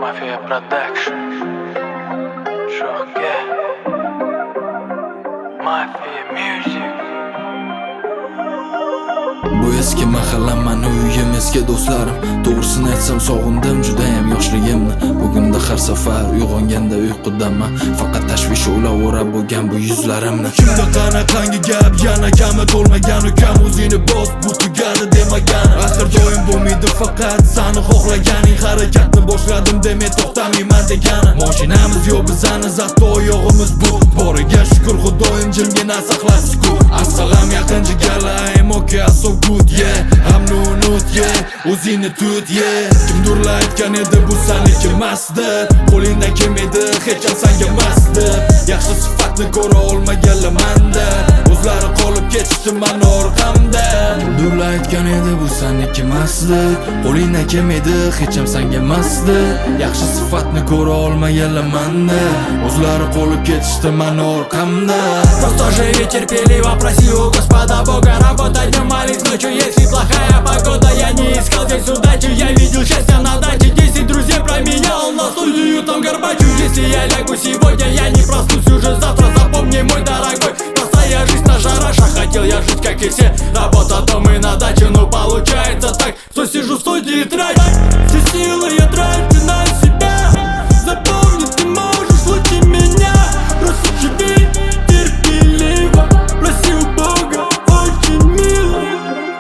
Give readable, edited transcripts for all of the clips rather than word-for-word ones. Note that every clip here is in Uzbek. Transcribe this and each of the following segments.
Mafia Production. Sho'ga Mafia Music. Bu eski mahallam, mani uyim, eski do'stlarim. To'g'risini aytsam sog'indim judayam yoshligimni. Bugunda har safar uyg'onganda uyqudaman. Faqat tashvish o'ylayverib bo'lgan bu yuzlarimni. Kimda qanaqangi gap, yana kami to'lmagan ukam o'zini bos, bu tugadi demagan. Axir doim bo'lmaydi faqat seni xohlaganing. Harakatni boshladim demay to'xtamayman degani. Mashinamiz yo'q bizani, zato oyog'imiz bu. Boriga shukr, Xudoyim jimgina saqlab sukut. Assalom yaqin jigarlarim, okay, so good, yeah. Hamni unut, yeah. O'zingni tut, yeah. Kimdir aytgan edi bu saniki emasdir. Qo'lingdan kelmaydi, hech ham senga emasdir. Yaxshi sifatni ko'ra olmaganlar manda. O'zlari qolib ketishdi mani orqamda. Kimdir aytgan edi bu saniki emasdir. Qo'lingdan kelmaydi, hech ham senga emasdir. Yaxshi sifatni ko'ra olmaganlar manda. O'zlari qolib ketishdi mani orqamda. Просто живи терпеливо, проси у Господа Бога. Работать днем, молись ночью, если плохая погода. Я не искал здесь удачи, я видел счастье на даче. 10 друзей променял на студию, там горбачу. Если я лягу сегодня, я не проснусь уже завтра. Запомни, мой дорогой, простая жизнь наша раша. Хотел я жить, как и все, работа, дом и на даче. Но получается так, что сижу в студии и трачу. Все силы я трачу на себя. Запомни, ты можешь лучше меня. Просто живи терпеливо, проси у Бога, очень мило.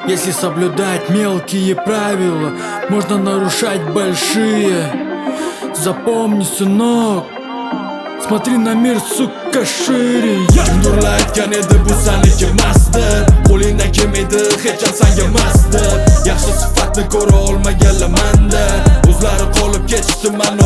Если соблюдать мелкие правила, можно нарушать большие. Запомни, сынок, смотри на мир, сука, шире. Kimdir aytgan edi bu saniki emasdir. Qo'lingdan kelmaydi, hech ham senga emasdir. Yaxshi sifatni ko'ra olmaganlar manda. O'zlari qolib ketishdi mani